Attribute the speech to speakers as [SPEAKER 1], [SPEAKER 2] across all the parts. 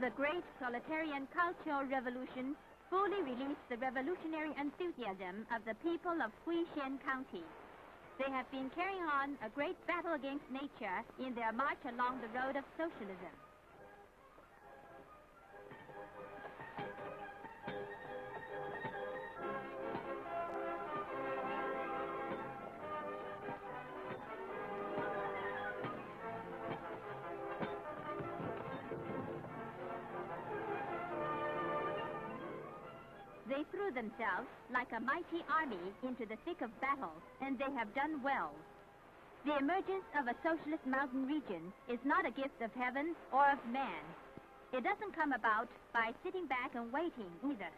[SPEAKER 1] The great proletarian cultural revolution fully released the revolutionary enthusiasm of the people of Huixian County. They have been carrying on a great battle against nature in their march along the road of socialism. They threw themselves like a mighty army into the thick of battle, and they have done well. The emergence of a socialist mountain region is not a gift of heaven or of man. It doesn't come about by sitting back and waiting either.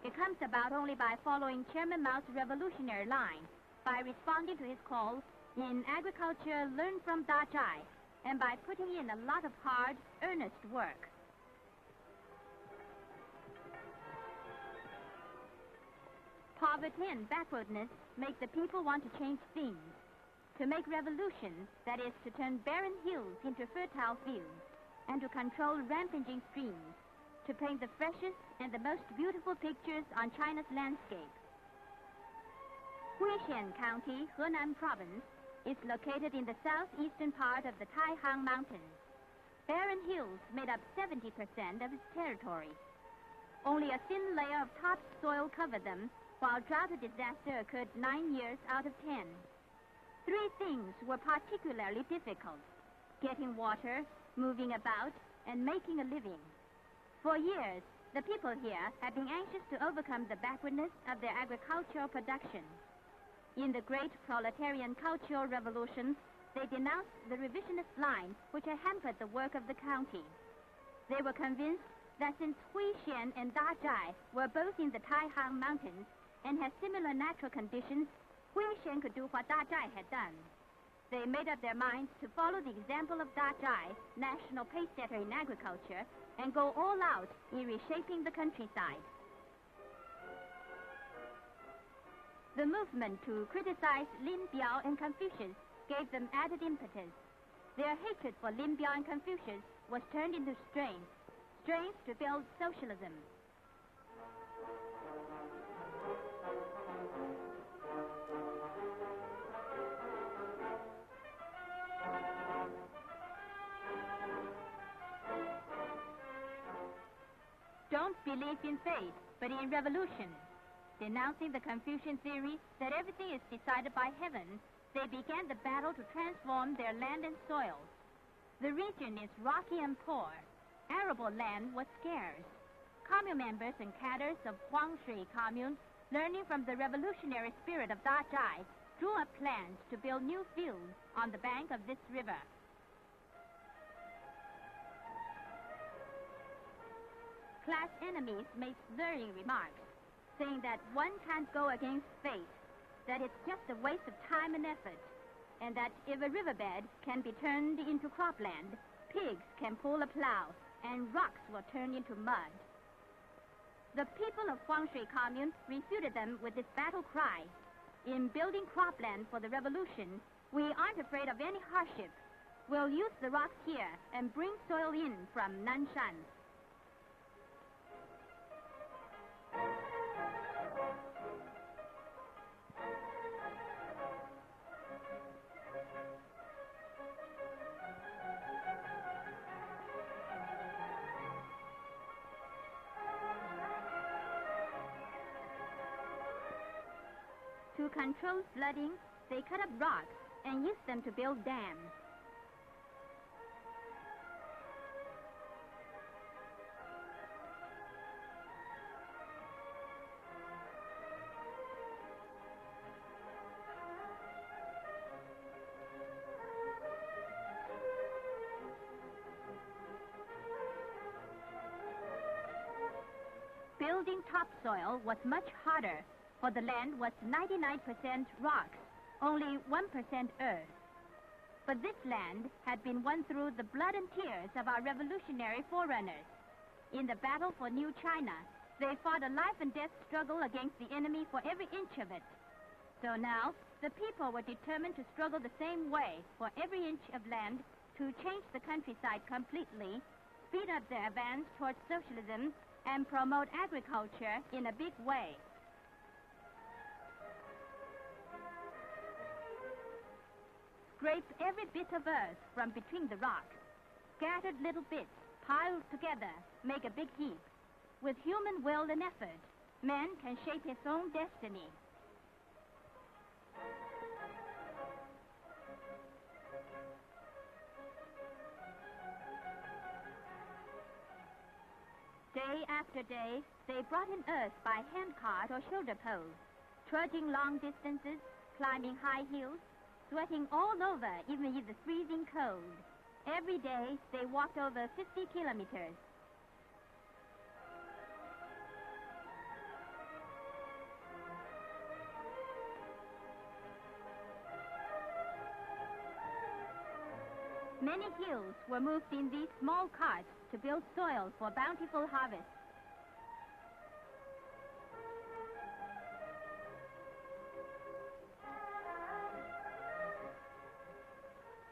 [SPEAKER 1] It comes about only by following Chairman Mao's revolutionary line, by responding to his call, in agriculture learn from Da Zhai, and by putting in a lot of hard, earnest work. Poverty and backwardness make the people want to change things, to make revolution, that is, to turn barren hills into fertile fields, and to control rampaging streams, to paint the freshest and the most beautiful pictures on China's landscape. Huixian County, Henan Province, is located in the southeastern part of the Taihang Mountains. Barren hills made up 70% of its territory. Only a thin layer of topsoil covered them, while drought disaster occurred 9 years out of 10. 3 things were particularly difficult: getting water, moving about, and making a living. For years, the people here have been anxious to overcome the backwardness of their agricultural production. In the great proletarian cultural revolution, they denounced the revisionist line which had hampered the work of the county. They were convinced that since Huixian and Da Zhai were both in the Taihang Mountains and had similar natural conditions, Huixian could do what Da Zhai had done. They made up their minds to follow the example of Da Zhai, national pacesetter in agriculture, and go all out in reshaping the countryside. The movement to criticize Lin Biao and Confucius gave them added impetus. Their hatred for Lin Biao and Confucius was turned into strength to build socialism. Don't believe in faith, but in revolution. Denouncing the Confucian theory that everything is decided by heaven, they began the battle to transform their land and soil. The region is rocky and poor. Arable land was scarce. Commune members and cadres of Huangshui Commune, learning from the revolutionary spirit of Da Zhai, drew up plans to build new fields on the bank of this river. Class enemies made slurring remarks, saying that one can't go against fate, that it's just a waste of time and effort, and that if a riverbed can be turned into cropland, pigs can pull a plow, and rocks will turn into mud. The people of Huangshui Commune refuted them with this battle cry: in building cropland for the revolution, we aren't afraid of any hardship. We'll use the rocks here and bring soil in from Nanshan. To control flooding, they cut up rocks and used them to build dams. Building topsoil was much harder, for the land was 99% rocks, only 1% earth. But this land had been won through the blood and tears of our revolutionary forerunners. In the battle for New China, they fought a life and death struggle against the enemy for every inch of it. So now, the people were determined to struggle the same way for every inch of land to change the countryside completely speed up their advance towards socialism and promote agriculture in a big way. Scrape every bit of earth from between the rocks. Scattered little bits piled together make a big heap. With human will and effort, man can shape his own destiny. Day after day, they brought in earth by handcart or shoulder poles, trudging long distances, climbing high hills, sweating all over even in the freezing cold. Every day, they walked over 50 kilometers. Many hills were moved in these small carts to build soil for bountiful harvest.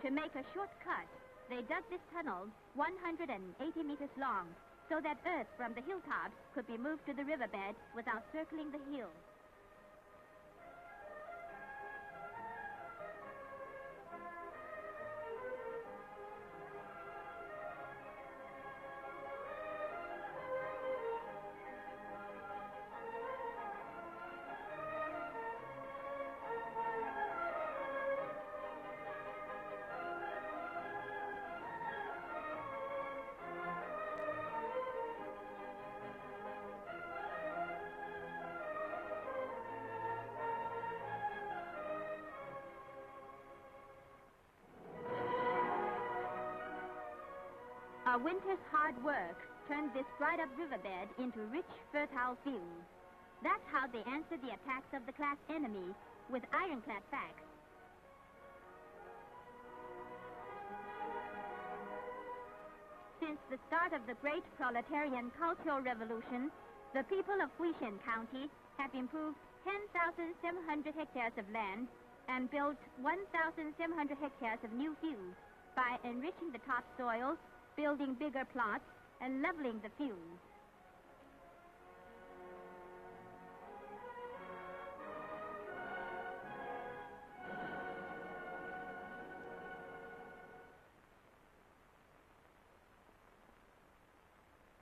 [SPEAKER 1] To make a shortcut, they dug this tunnel 180 meters long so that earth from the hilltops could be moved to the riverbed without circling the hill. A winter's hard work turned this dried-up riverbed into rich, fertile fields. That's how they answered the attacks of the class enemy with ironclad facts. Since the start of the great proletarian Cultural Revolution, the people of Huixian County have improved 10,700 hectares of land and built 1,700 hectares of new fields by enriching the topsoil, building bigger plots, and leveling the fields.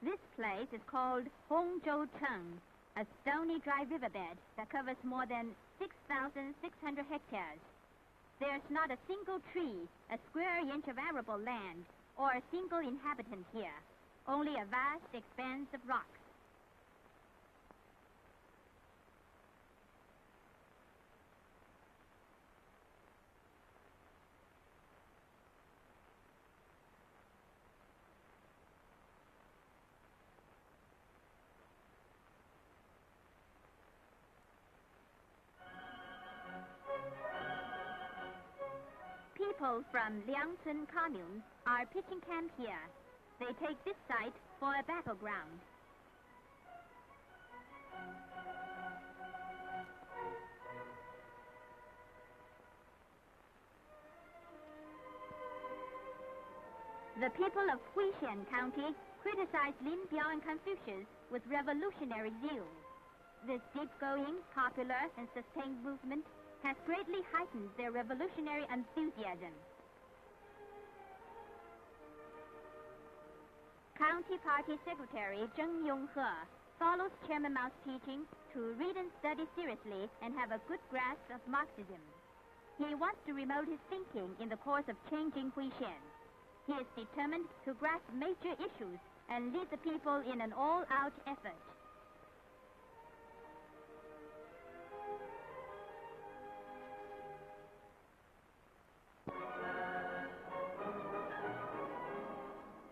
[SPEAKER 1] This place is called Hongzhoucheng, a stony dry riverbed that covers more than 6,600 hectares. There's not a single tree, a square inch of arable land, or a single inhabitant here, only a vast expanse of rocks. People from Liangcun commune are pitching camp here. They take this site for a battleground. The people of Huixian County criticized Lin Biao and Confucius with revolutionary zeal. This deep-going, popular, and sustained movement has greatly heightened their revolutionary enthusiasm. County Party Secretary Zheng Yonghe follows Chairman Mao's teaching to read and study seriously and have a good grasp of Marxism. He wants to remote his thinking in the course of changing Huixian. He is determined to grasp major issues and lead the people in an all-out effort.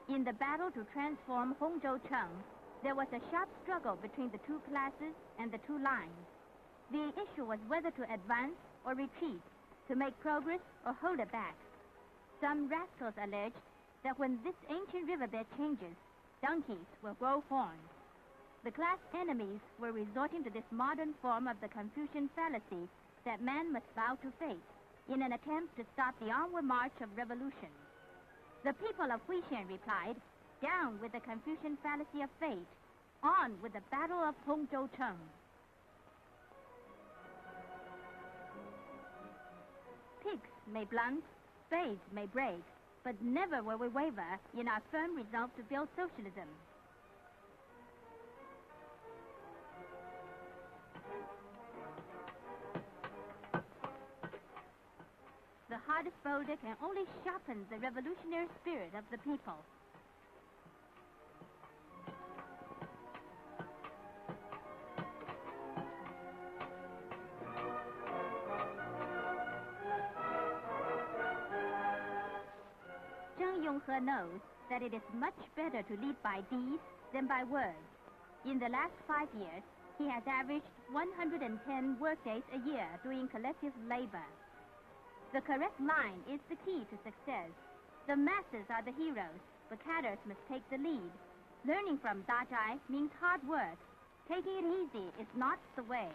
[SPEAKER 1] In the battle to transform Hongzhoucheng, there was a sharp struggle between the two classes and the two lines. The issue was whether to advance or retreat, to make progress or hold it back. Some rascals alleged that when this ancient riverbed changes, donkeys will grow horns. The class enemies were resorting to this modern form of the Confucian fallacy that man must bow to fate in an attempt to stop the onward march of revolution. The people of Huixian replied, Down with the Confucian fallacy of fate. On with the Battle of Hongzhou-Cheng. Picks may blunt, spades may break, but never will we waver in our firm resolve to build socialism. The hardest boulder can only sharpen the revolutionary spirit of the people. Zheng Yonghe knows that it is much better to lead by deeds than by words. In the last 5 years, he has averaged 110 workdays a year doing collective labor. The correct line is the key to success. The masses are the heroes, but cadres must take the lead. Learning from Dajai means hard work. Taking it easy is not the way.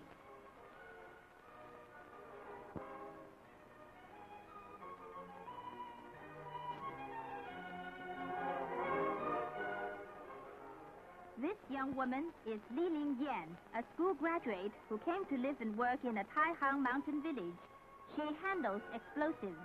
[SPEAKER 1] This young woman is Li Ling Yan, a school graduate who came to live and work in a Taihang mountain village. She handles explosives.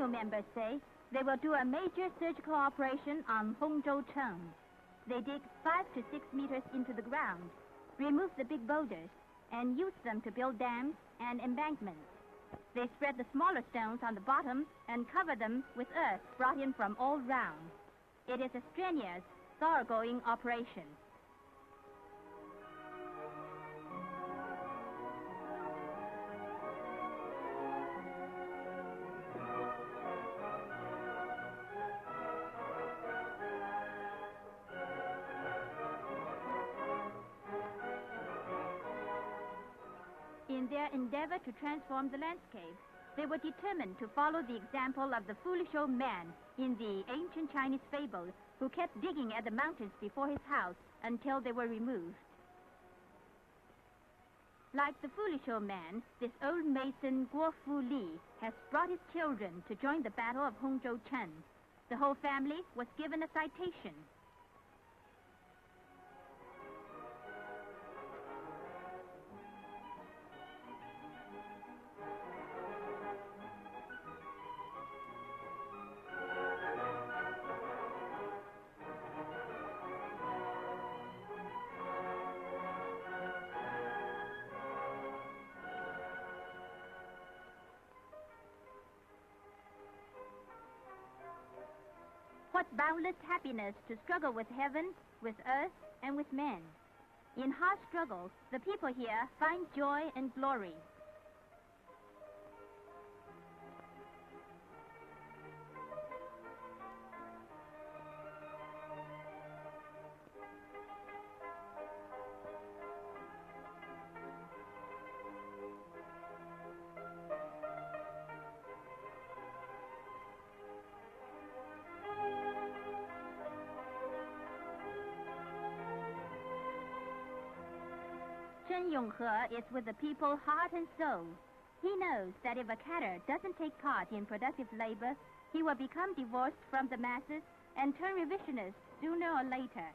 [SPEAKER 1] Members say they will do a major surgical operation on Hongzhou-Cheng. They dig 5 to 6 meters into the ground, remove the big boulders, and use them to build dams and embankments. They spread the smaller stones on the bottom and cover them with earth brought in from all round. It is a strenuous, thoroughgoing operation. In their endeavor to transform the landscape, they were determined to follow the example of the foolish old man in the ancient Chinese fable who kept digging at the mountains before his house until they were removed. Like the foolish old man, this old mason Guo Fu Li has brought his children to join the Battle of Hongzhou-Cheng. The whole family was given a citation. What boundless happiness to struggle with heaven, with earth, and with men. In hard struggles, the people here find joy and glory. Zheng Yonghe is with the people heart and soul. He knows that if a cadre doesn't take part in productive labor, he will become divorced from the masses and turn revisionist sooner or later.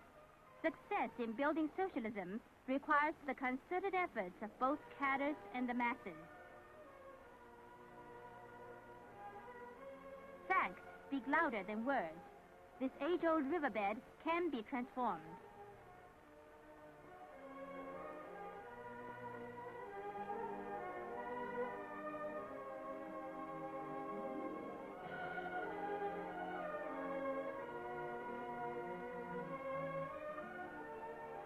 [SPEAKER 1] Success in building socialism requires the concerted efforts of both cadres and the masses. Facts speak louder than words. This age-old riverbed can be transformed.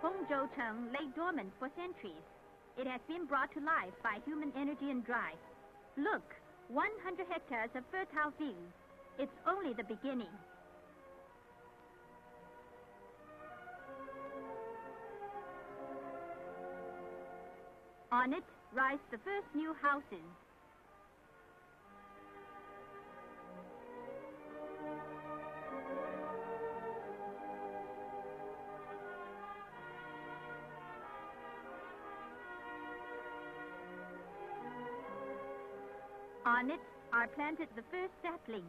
[SPEAKER 1] Hongzhou-Cheng lay dormant for centuries. It has been brought to life by human energy and drive. Look, 100 hectares of fertile fields. It's only the beginning. On it rise the first new houses. On it are planted the first saplings.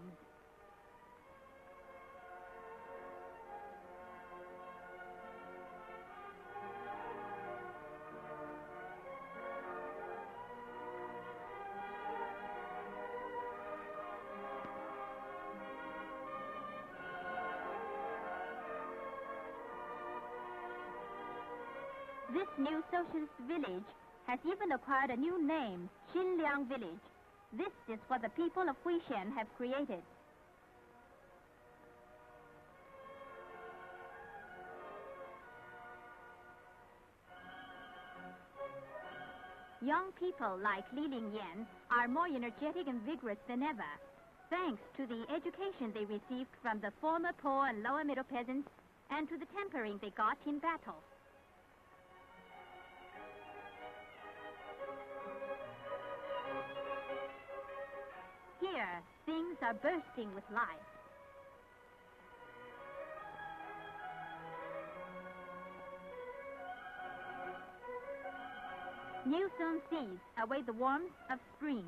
[SPEAKER 1] This new socialist village has even acquired a new name, Xinliang Village. This is what the people of Huixian have created. Young people like Li Lingyan are more energetic and vigorous than ever, thanks to the education they received from the former poor and lower middle peasants and to the tempering they got in battle. Here, things are bursting with life. New sown seeds await the warmth of spring.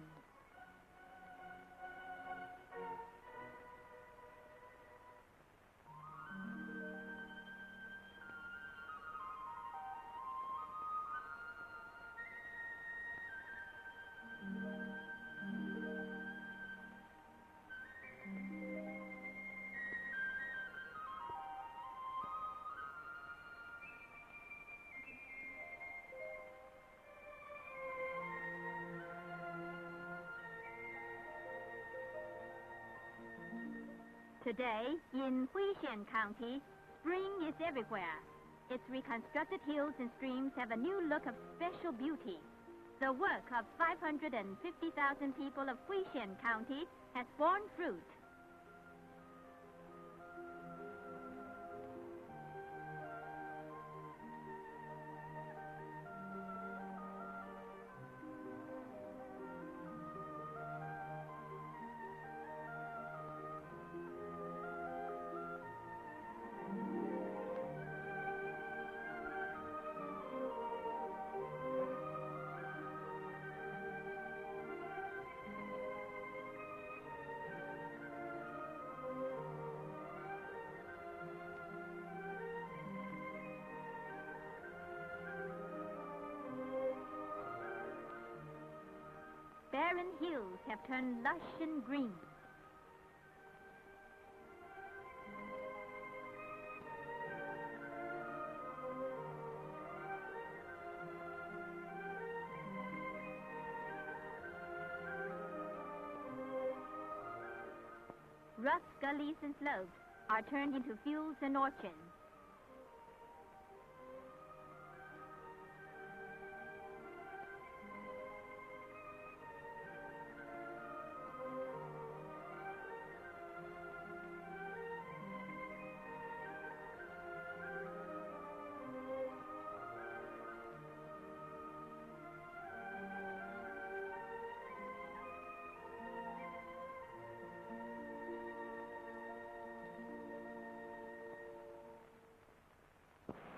[SPEAKER 1] Today, in Huixian County, spring is everywhere. Its reconstructed hills and streams have a new look of special beauty. The work of 550,000 people of Huixian County has borne fruit. Barren hills have turned lush and green. Rough gullies and slopes are turned into fields and orchards.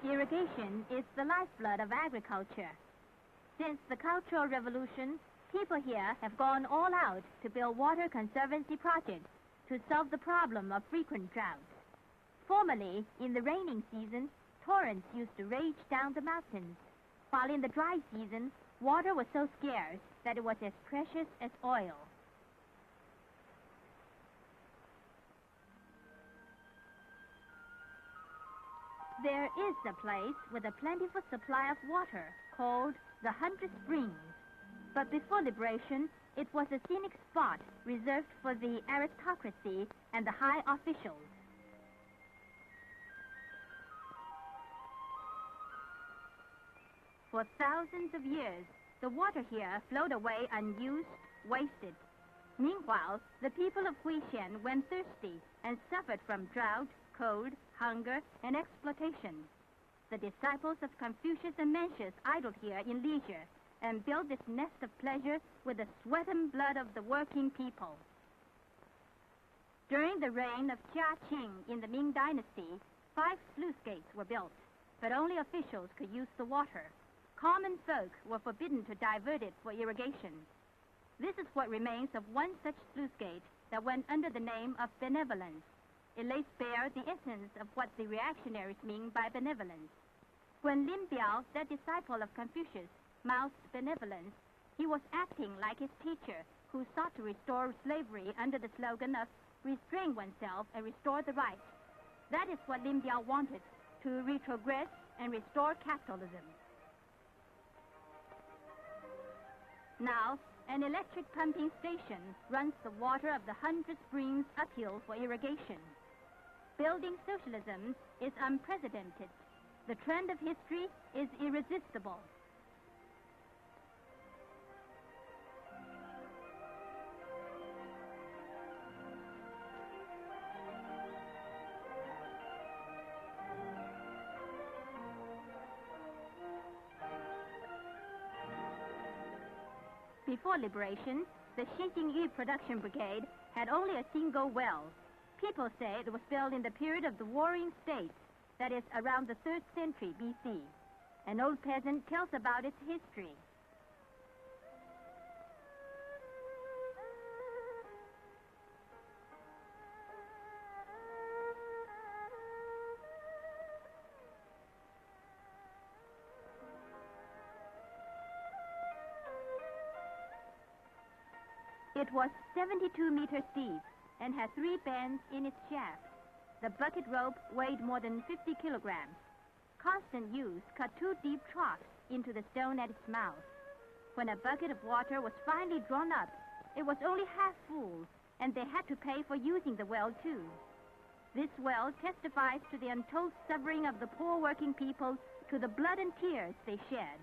[SPEAKER 1] Irrigation is the lifeblood of agriculture. Since the Cultural Revolution, people here have gone all out to build water conservancy projects to solve the problem of frequent drought. Formerly, in the raining season, torrents used to rage down the mountains, while in the dry season, water was so scarce that it was as precious as oil. There is a place with a plentiful supply of water called the 100 Springs. But before liberation, it was a scenic spot reserved for the aristocracy and the high officials. For thousands of years, the water here flowed away unused wasted. Meanwhile, the people of Huixian went thirsty and suffered from drought, cold, hunger, and exploitation. The disciples of Confucius and Mencius idled here in leisure and built this nest of pleasure with the sweat and blood of the working people. During the reign of Jia Qing in the Ming Dynasty, 5 sluice gates were built, but only officials could use the water. Common folk were forbidden to divert it for irrigation. This is what remains of one such sluice gate that went under the name of benevolence. It lays bare the essence of what the reactionaries mean by benevolence. When Lin Biao, that disciple of Confucius, mouthed benevolence, he was acting like his teacher, who sought to restore slavery under the slogan of restrain oneself and restore the right. That is what Lin Biao wanted, to retrogress and restore capitalism. Now, an electric pumping station runs the water of the 100 springs uphill for irrigation. Building socialism is unprecedented. The trend of history is irresistible. Before liberation, the Huixian production brigade had only a single well. People say it was built in the period of the Warring States, that is, around the 3rd century BC. An old peasant tells about its history. It was 72 meters deep and had 3 bends in its shaft. The bucket rope weighed more than 50 kilograms. Constant use cut 2 deep troughs into the stone at its mouth. When a bucket of water was finally drawn up, it was only half full, and they had to pay for using the well, too. This well testifies to the untold suffering of the poor working people, to the blood and tears they shed.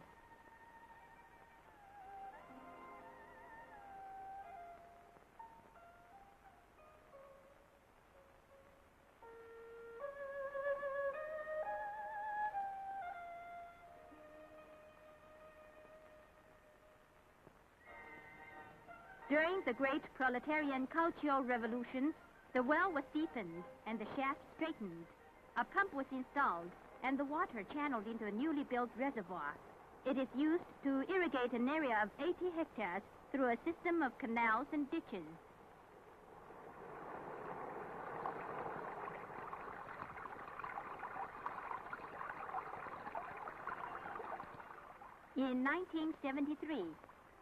[SPEAKER 1] During the great proletarian cultural revolution, the well was deepened and the shaft straightened. A pump was installed and the water channeled into a newly built reservoir. It is used to irrigate an area of 80 hectares through a system of canals and ditches. In 1973,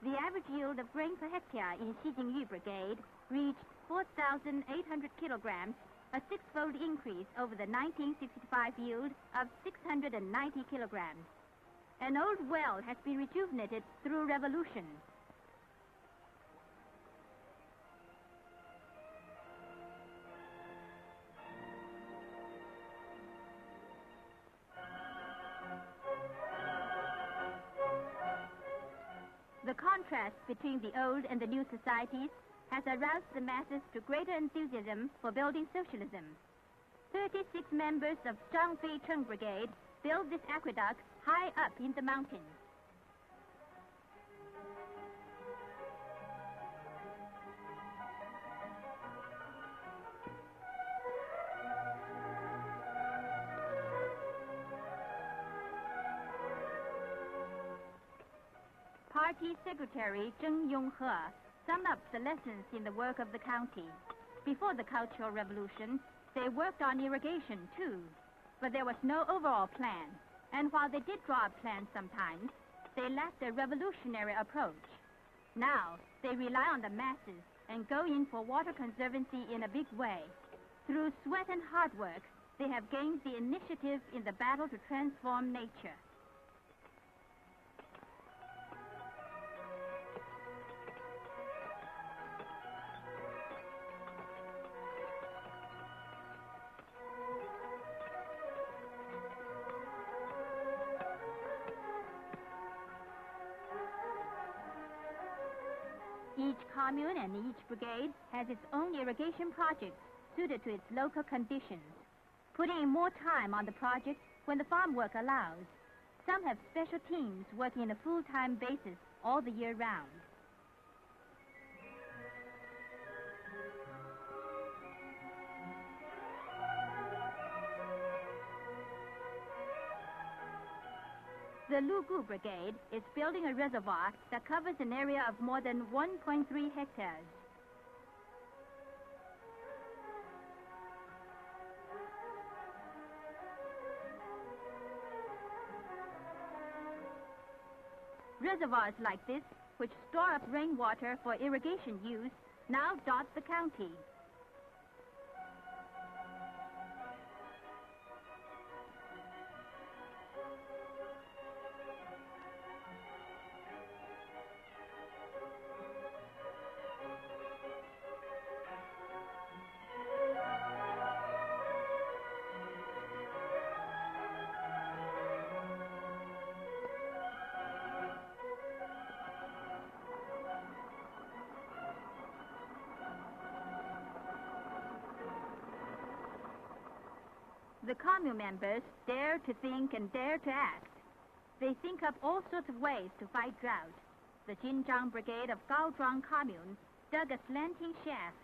[SPEAKER 1] the average yield of grain per hectare in Huixian Brigade reached 4,800 kilograms, a 6-fold increase over the 1965 yield of 690 kilograms. An old well has been rejuvenated through revolution. The contrast between the old and the new societies has aroused the masses to greater enthusiasm for building socialism. 36 members of Zhang Feicheng Brigade built this aqueduct high up in the mountains. Party Secretary Zheng Yonghe summed up the lessons in the work of the county. Before the Cultural Revolution, they worked on irrigation too, but there was no overall plan. And while they did draw up plans sometimes, they lacked a revolutionary approach. Now, they rely on the masses and go in for water conservancy in a big way. Through sweat and hard work, they have gained the initiative in the battle to transform nature. Each Each commune and each brigade has its own irrigation project suited to its local conditions, putting in more time on the project when the farm work allows. Some have special teams working on a full-time basis all the year round. The Lugu Brigade is building a reservoir that covers an area of more than 1.3 hectares. Reservoirs like this, which store up rainwater for irrigation use, now dot the county. The commune members dare to think and dare to act. They think up all sorts of ways to fight drought. The Jinzhang Brigade of Gaozhuang Commune dug a slanting shaft.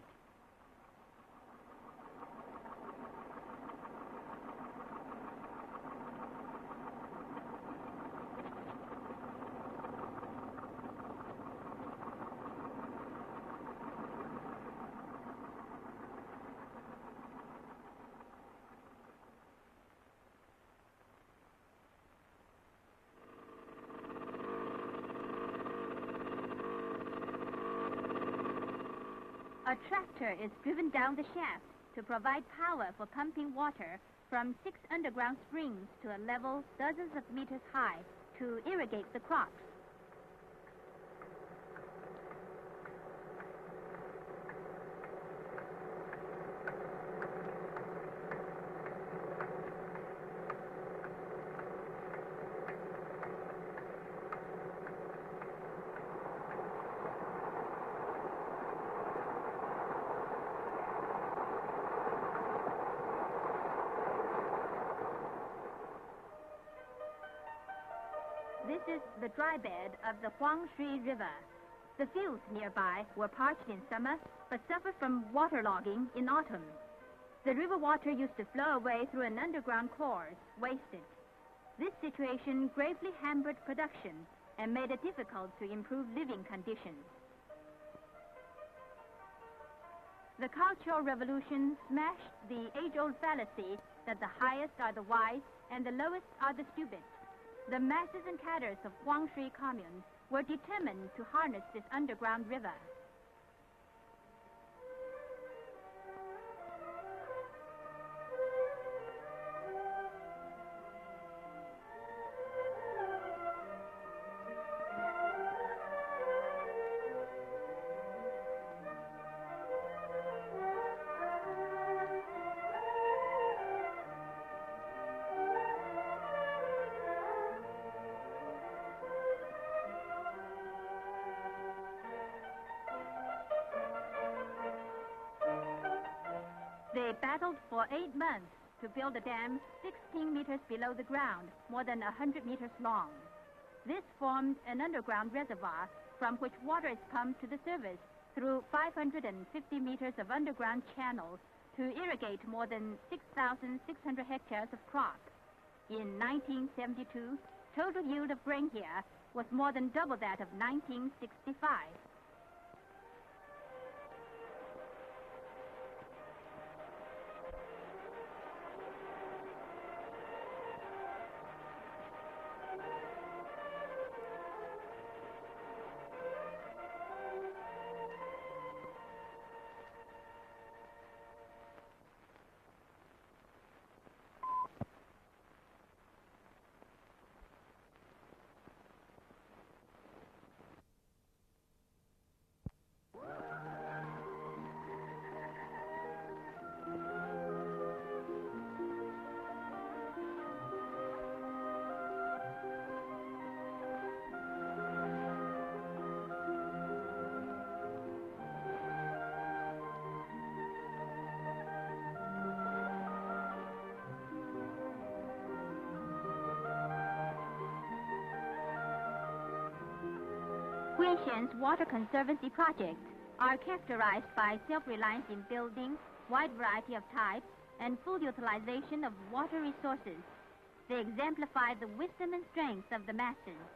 [SPEAKER 1] A tractor is driven down the shaft to provide power for pumping water from 6 underground springs to a level dozens of meters high to irrigate the crops. This is the dry bed of the Huixian River. The fields nearby were parched in summer, but suffered from waterlogging in autumn. The river water used to flow away through an underground course, wasted. This situation gravely hampered production and made it difficult to improve living conditions. The Cultural Revolution smashed the age-old fallacy that the highest are the wise and the lowest are the stupid. The masses and cadres of Huangshui Commune were determined to harness this underground river. They battled for 8 months to build a dam 16 meters below the ground, more than 100 meters long. This formed an underground reservoir from which water is pumped to the surface through 550 meters of underground channels to irrigate more than 6,600 hectares of crop. In 1972, total yield of grain here was more than double that of 1965. Huixian's water conservancy projects are characterized by self-reliance in building, wide variety of types, and full utilization of water resources. They exemplify the wisdom and strength of the masters.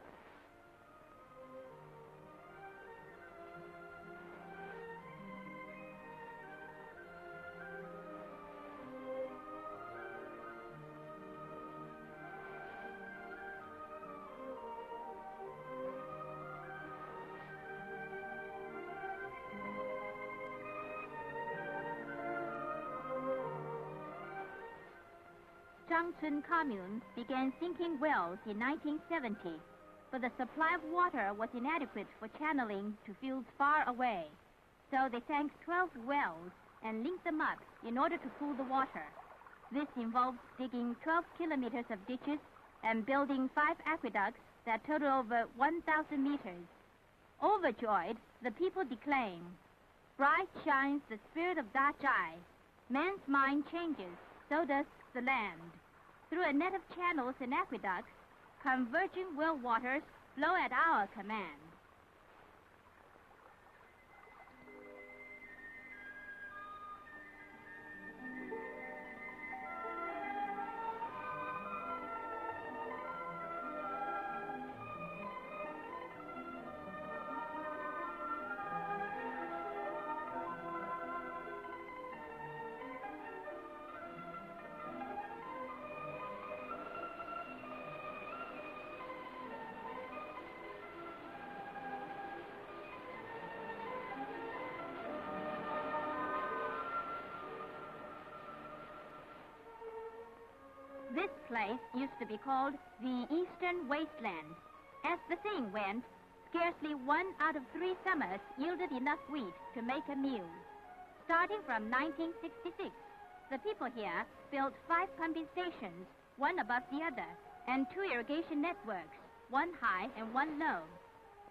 [SPEAKER 1] Zhangchun Commune began sinking wells in 1970, but the supply of water was inadequate for channeling to fields far away. So they sank 12 wells and linked them up in order to pool the water. This involved digging 12 kilometers of ditches and building 5 aqueducts that total over 1,000 meters. Overjoyed, the people declaim, "Bright shines the spirit of Dachai. Man's mind changes, so does the land. Through a net of channels and aqueducts, converging well waters flow at our command." This place used to be called the Eastern Wasteland. As the saying went, scarcely 1 out of 3 summers yielded enough wheat to make a meal. Starting from 1966, the people here built 5 pumping stations, one above the other, and 2 irrigation networks, one high and one low.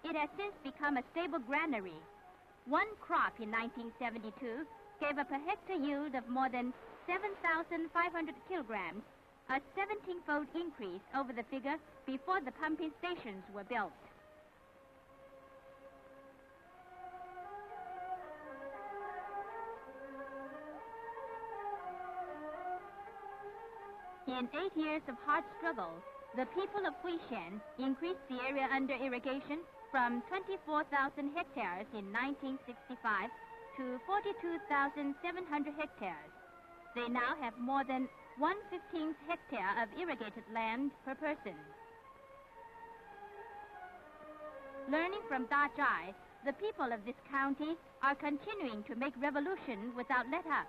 [SPEAKER 1] It has since become a stable granary. One crop in 1972 gave a per hectare yield of more than 7,500 kilograms, a 17-fold increase over the figure before the pumping stations were built. In 8 years of hard struggle, the people of Huixian increased the area under irrigation from 24,000 hectares in 1965 to 42,700 hectares. They now have more than 1/15 hectare of irrigated land per person. Learning from Dachai, the people of this county are continuing to make revolution without let up.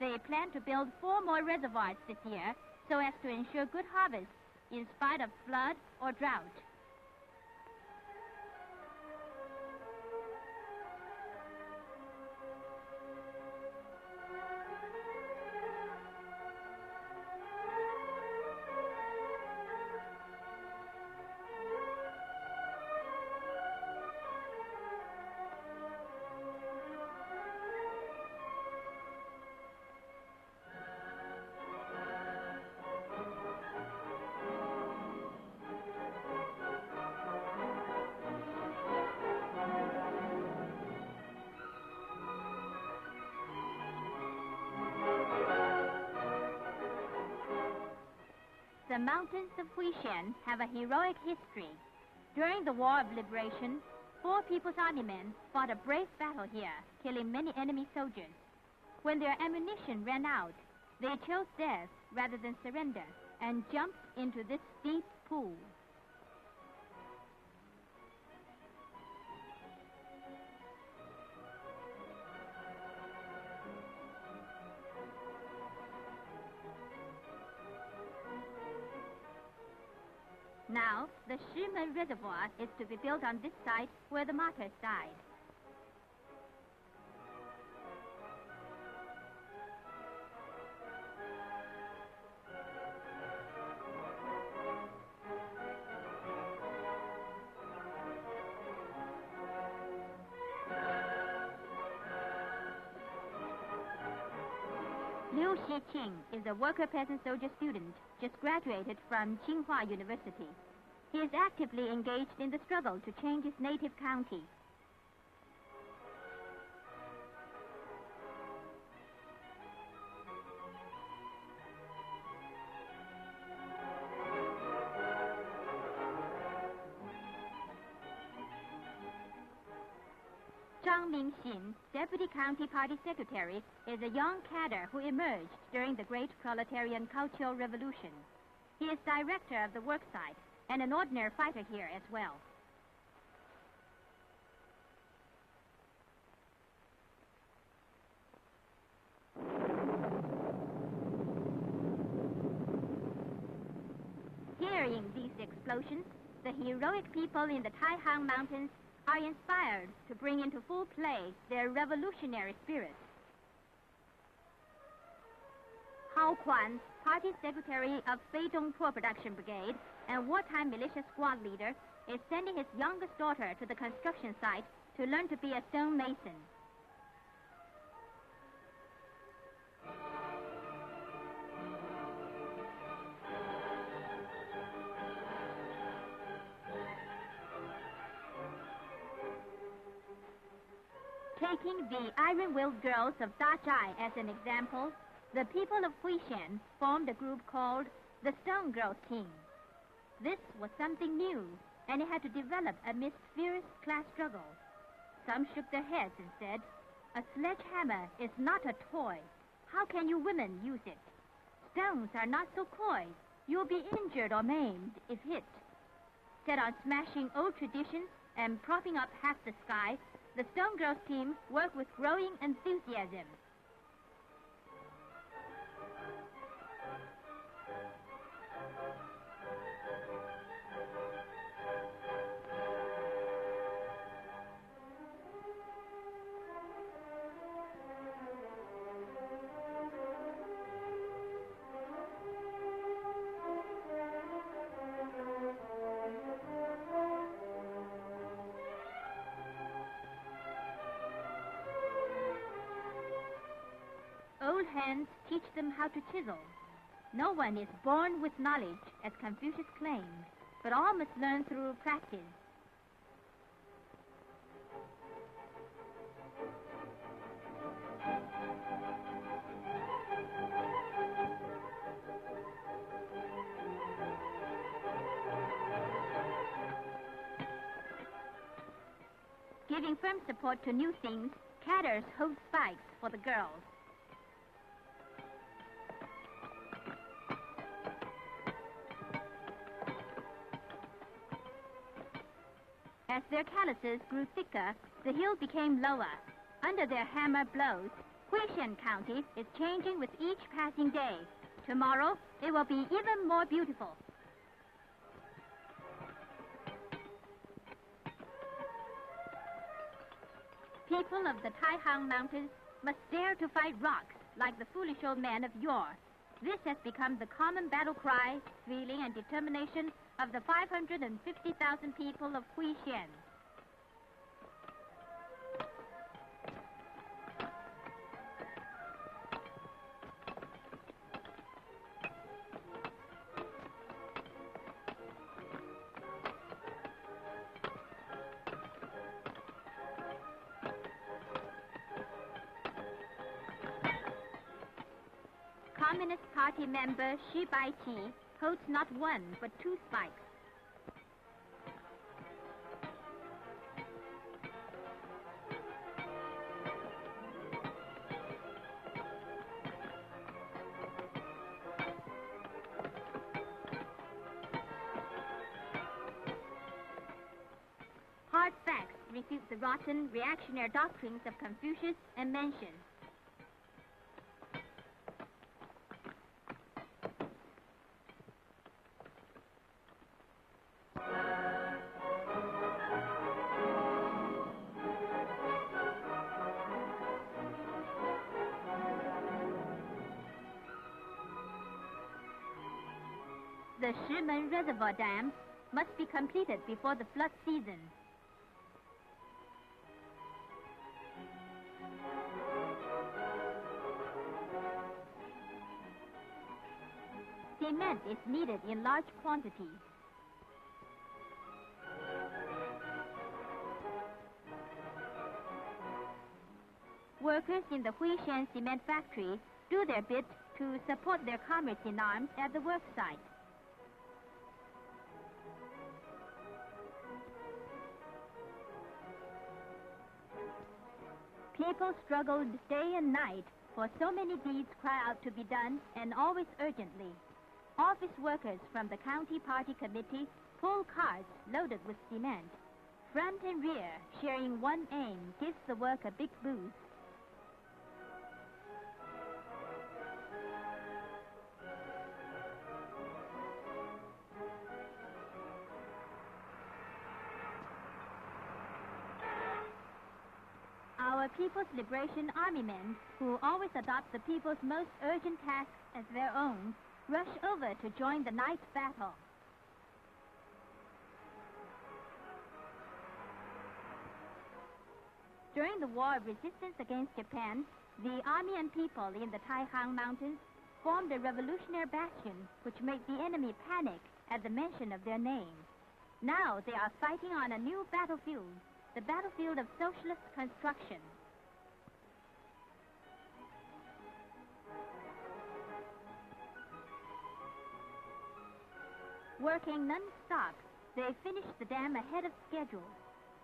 [SPEAKER 1] They plan to build 4 more reservoirs this year so as to ensure good harvest in spite of flood or drought. The mountains of Huixian have a heroic history. During the War of Liberation, 4 People's Army men fought a brave battle here, killing many enemy soldiers. When their ammunition ran out, they chose death rather than surrender and jumped into this deep pool. Now, the Shimen Reservoir is to be built on this site where the martyrs died. Liu Shiqing is a worker peasant soldier student, just graduated from Tsinghua University. He is actively engaged in the struggle to change his native county. Zhang Mingxin, Deputy County Party Secretary, is a young cadre who emerged during the Great Proletarian Cultural Revolution. He is director of the worksite and an ordinary fighter here as well. Hearing these explosions, the heroic people in the Taihang Mountains are inspired to bring into full play their revolutionary spirit. Hao Quan, Party Secretary of Feidong Poor Production Brigade and wartime militia squad leader, is sending his youngest daughter to the construction site to learn to be a stonemason. Taking the iron-willed girls of Dachai as an example, the people of Huixian formed a group called the Stone Girls Team. This was something new, and it had to develop amidst fierce class struggle. Some shook their heads and said, "A sledgehammer is not a toy. How can you women use it? Stones are not so coy. You'll be injured or maimed if hit." Set on smashing old traditions and propping up half the sky, the Stone Girls team worked with growing enthusiasm. Old hands teach them how to chisel. No one is born with knowledge, as Confucius claimed, but all must learn through practice. Giving firm support to new things, cadres hold spikes for the girls. As their calluses grew thicker, the hill became lower. Under their hammer blows, Huixian County is changing with each passing day. Tomorrow, it will be even more beautiful. People of the Taihang Mountains must dare to fight rocks like the foolish old men of yore. This has become the common battle cry, feeling, and determination of the 550,000 people of Huixian. Communist Party member Xu Baiqi holds not one, but two spikes. Hard facts refute the rotten, reactionary doctrines of Confucius and Mencius. The Shimen Reservoir Dam must be completed before the flood season. Cement is needed in large quantities. Workers in the Huixian cement factory do their bit to support their comrades in arms at the work site. People struggled day and night, for so many deeds cry out to be done, and always urgently. Office workers from the county party committee pull carts loaded with cement. Front and rear, sharing one aim, gives the work a big boost. Our People's Liberation Army men, who always adopt the people's most urgent tasks as their own, rush over to join the night battle. During the War of Resistance against Japan, the army and people in the Taihang Mountains formed a revolutionary bastion which made the enemy panic at the mention of their name. Now they are fighting on a new battlefield, the battlefield of socialist construction. Working non-stop, they finished the dam ahead of schedule.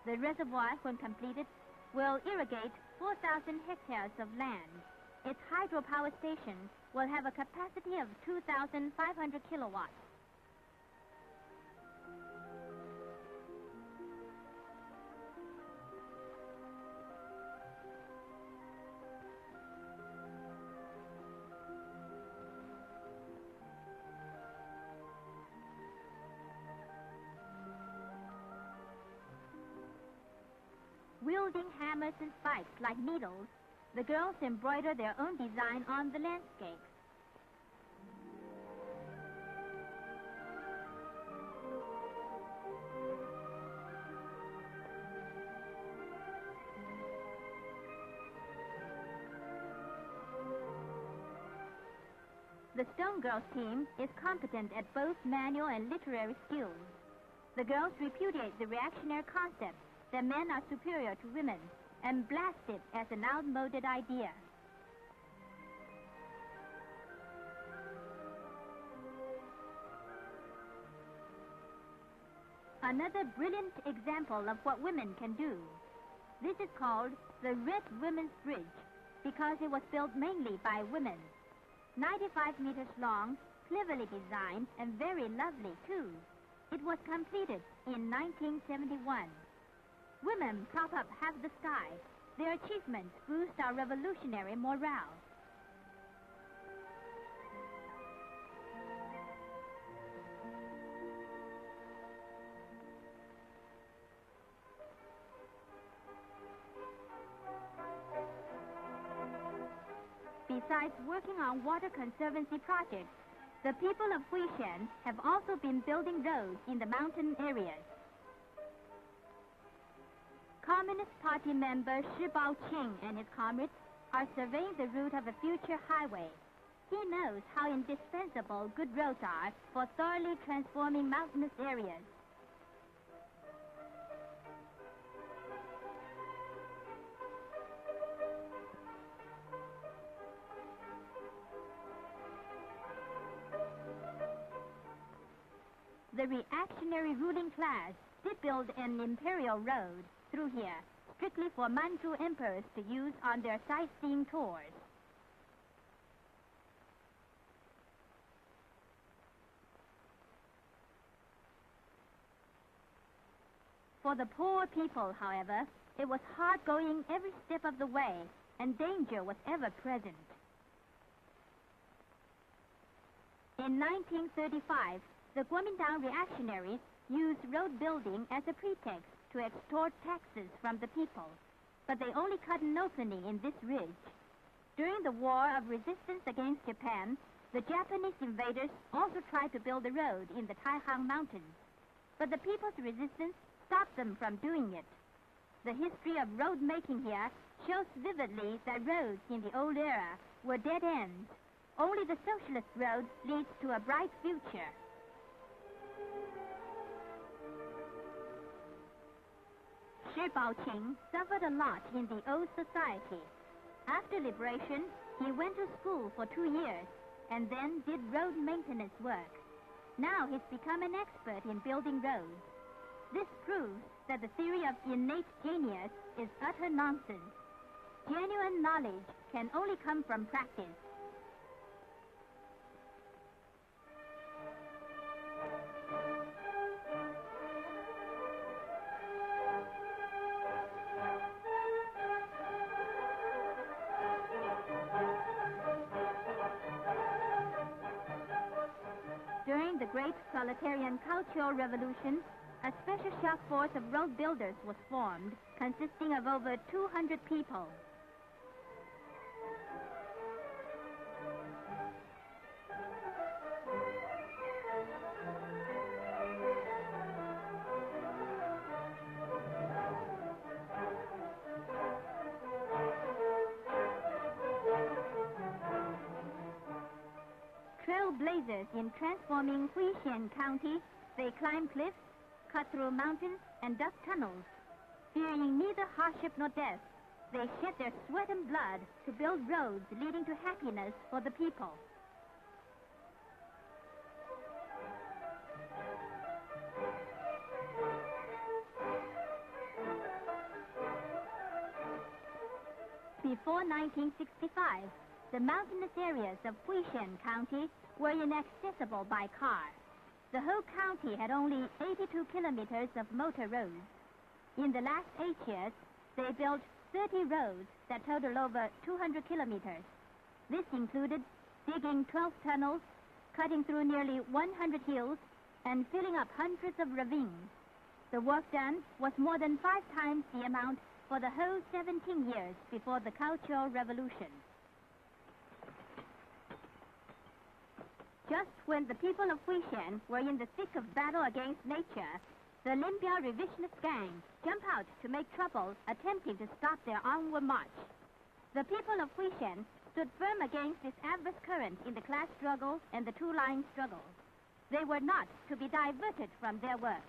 [SPEAKER 1] The reservoir, when completed, will irrigate 4,000 hectares of land. Its hydropower station will have a capacity of 2,500 kilowatts. Wielding hammers and spikes like needles, the girls embroider their own design on the landscape. The Stone Girls team is competent at both manual and literary skills. The girls repudiate the reactionary concept that men are superior to women and blast it as an outmoded idea. Another brilliant example of what women can do. This is called the Red Women's Bridge because it was built mainly by women. 95 meters long, cleverly designed, and very lovely too. It was completed in 1971. Women prop up half the sky. Their achievements boost our revolutionary morale. Besides working on water conservancy projects, the people of Huixian have also been building roads in the mountain areas. Communist Party member Shi Baoqing and his comrades are surveying the route of a future highway. He knows how indispensable good roads are for thoroughly transforming mountainous areas. The reactionary ruling class did build an imperial road through here, strictly for Manchu emperors to use on their sightseeing tours. For the poor people, however, it was hard going every step of the way, and danger was ever present. In 1935, the Kuomintang reactionaries used road building as a pretext to extort taxes from the people, but they only cut an opening in this ridge. During the War of Resistance against Japan, the Japanese invaders also tried to build a road in the Taihang Mountains, but the people's resistance stopped them from doing it. The history of road making here shows vividly that roads in the old era were dead ends. Only the socialist road leads to a bright future. Shi Baoqing suffered a lot in the old society. After liberation, he went to school for 2 years and then did road maintenance work. Now he's become an expert in building roads. This proves that the theory of innate genius is utter nonsense. Genuine knowledge can only come from practice. During the Great Proletarian Cultural Revolution, a special shock force of road builders was formed, consisting of over 200 people. Trailblazers in transforming Huixian County, they climb cliffs, cut through mountains, and dug tunnels. Fearing neither hardship nor death, they shed their sweat and blood to build roads leading to happiness for the people. Before 1965, the mountainous areas of Huixian County were inaccessible by car. The whole county had only 82 kilometers of motor roads. In the last 8 years, they built 30 roads that total over 200 kilometers. This included digging 12 tunnels, cutting through nearly 100 hills, and filling up hundreds of ravines. The work done was more than 5 times the amount for the whole 17 years before the Cultural Revolution. Just when the people of Huixian were in the thick of battle against nature, the Limbia revisionist gang jumped out to make trouble, attempting to stop their onward march. The people of Huixian stood firm against this adverse current in the class struggle and the two-line struggle. They were not to be diverted from their work.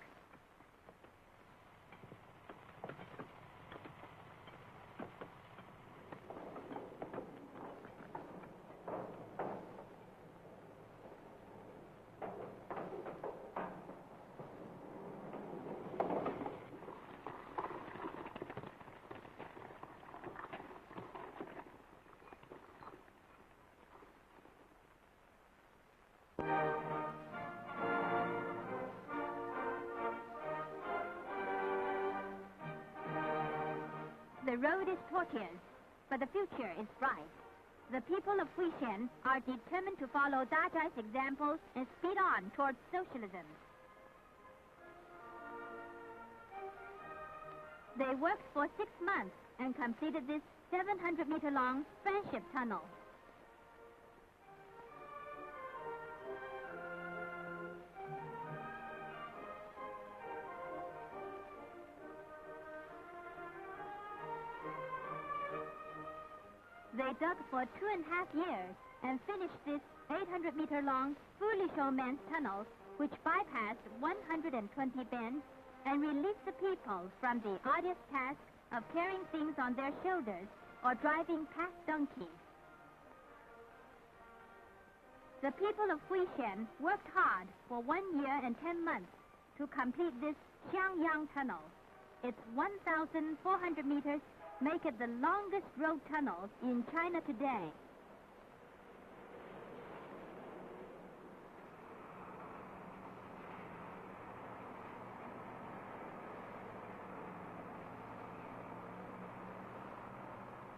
[SPEAKER 1] The road is tortuous, but the future is bright. The people of Huixian are determined to follow Dada's examples and speed on towards socialism. They worked for 6 months and completed this 700-meter-long friendship tunnel. They dug for 2.5 years and finished this 800-meter-long Huixian tunnel, which bypassed 120 bends and relieved the people from the arduous task of carrying things on their shoulders or driving past donkeys. The people of Huixian worked hard for 1 year and 10 months to complete this Xiangyang tunnel. It's 1,400 meters, make it the longest road tunnel in China today.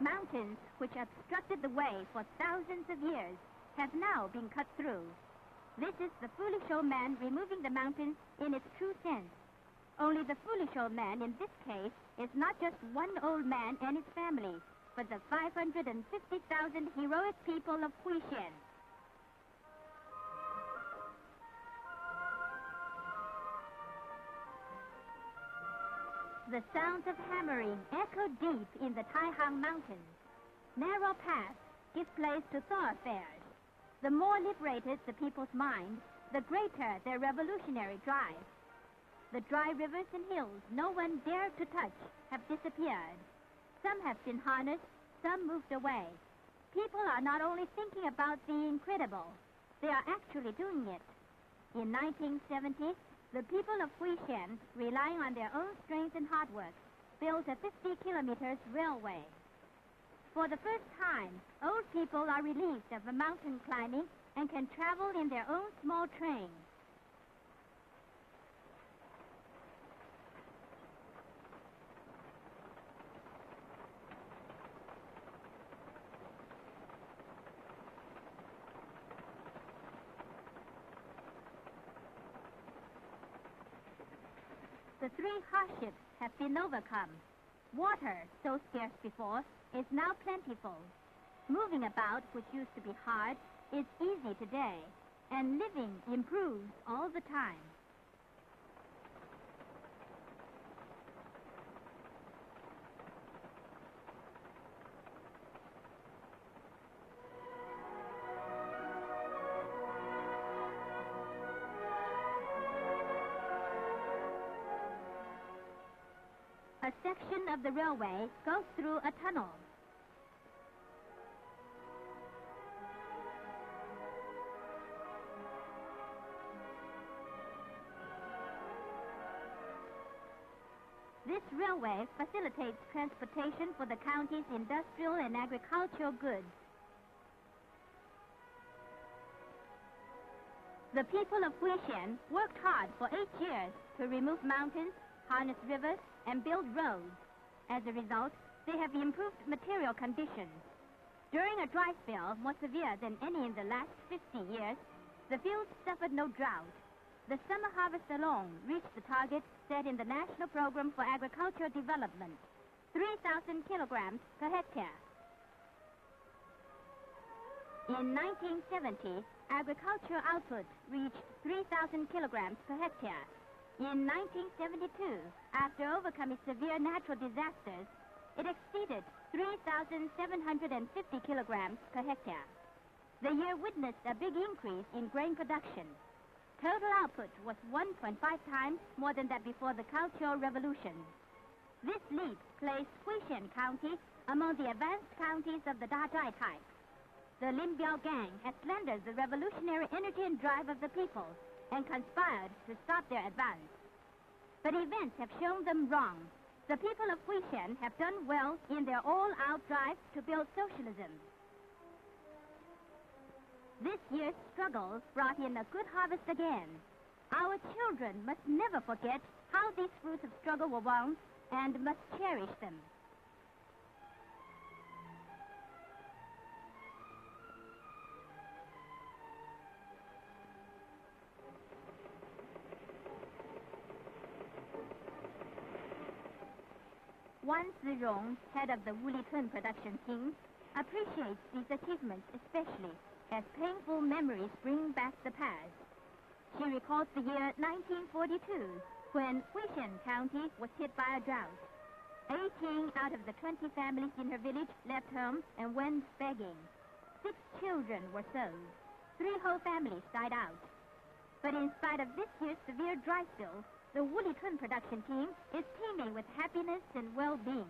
[SPEAKER 1] Mountains which obstructed the way for thousands of years have now been cut through. This is the foolish old man removing the mountains in its true sense. Only the foolish old man in this case is not just one old man and his family, but the 550,000 heroic people of Huixian. The sounds of hammering echo deep in the Taihang Mountains. Narrow paths give place to thoroughfares. The more liberated the people's mind, the greater their revolutionary drive. The dry rivers and hills no one dared to touch have disappeared. Some have been harnessed, some moved away. People are not only thinking about the incredible, they are actually doing it. In 1970, the people of Huixian, relying on their own strength and hard work, built a 50 kilometers railway. For the first time, old people are relieved of the mountain climbing and can travel in their own small train. The three hardships have been overcome. Water, so scarce before, is now plentiful. Moving about, which used to be hard, is easy today, and living improves all the time. A section of the railway goes through a tunnel. This railway facilitates transportation for the county's industrial and agricultural goods. The people of Huixian worked hard for 8 years to remove mountains, harness rivers, and build roads. As a result, they have improved material conditions. During a dry spell more severe than any in the last 50 years, the fields suffered no drought. The summer harvest alone reached the target set in the National Program for Agricultural Development, 3,000 kilograms per hectare. In 1970, agricultural output reached 3,000 kilograms per hectare. In 1972, after overcoming severe natural disasters, it exceeded 3,750 kilograms per hectare. The year witnessed a big increase in grain production. Total output was 1.5 times more than that before the Cultural Revolution. This leap placed Huixian County among the advanced counties of the Dazhai type. The Limbiao gang had slandered the revolutionary energy and drive of the people and conspired to stop their advance. But events have shown them wrong. The people of Huixian have done well in their all-out drive to build socialism. This year's struggle brought in a good harvest again. Our children must never forget how these fruits of struggle were won and must cherish them. Wan Zirong, head of the Wulichun production team, appreciates these achievements especially as painful memories bring back the past. She recalls the year 1942, when Huixian County was hit by a drought. 18 out of the 20 families in her village left home and went begging. 6 children were sold. 3 whole families died out. But in spite of this year's severe dry spell, the Wulichun production team is teeming with happiness and well-being.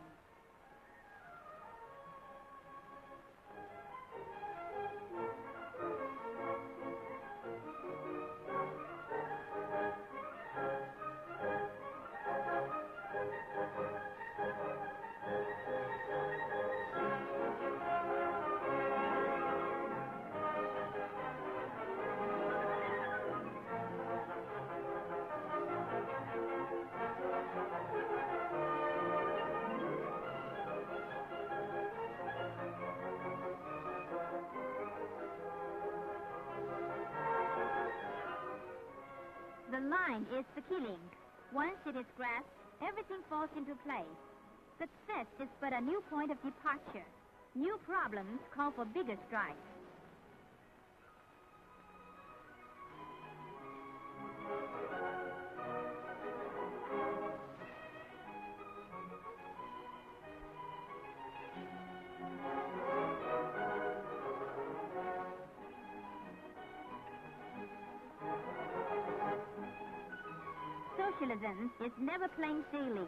[SPEAKER 1] The line is the key link. Once it is grasped, everything falls into place. Success is but a new point of departure. New problems call for bigger strides. Socialism is never plain sailing.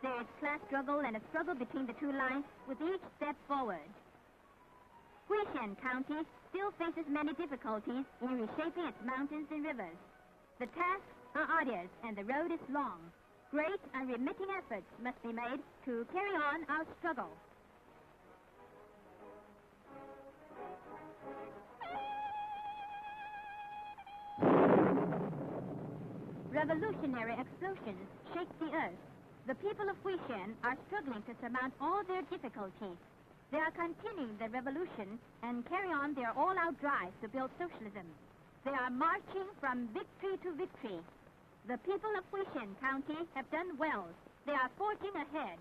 [SPEAKER 1] There is class struggle and a struggle between the two lines with each step forward. Huixian County still faces many difficulties in reshaping its mountains and rivers. The tasks are arduous and the road is long. Great unremitting efforts must be made to carry on our struggle. Revolutionary explosions shake the earth. The people of Huixian are struggling to surmount all their difficulties. They are continuing the revolution and carry on their all-out drive to build socialism. They are marching from victory to victory. The people of Huixian County have done well. They are forging ahead.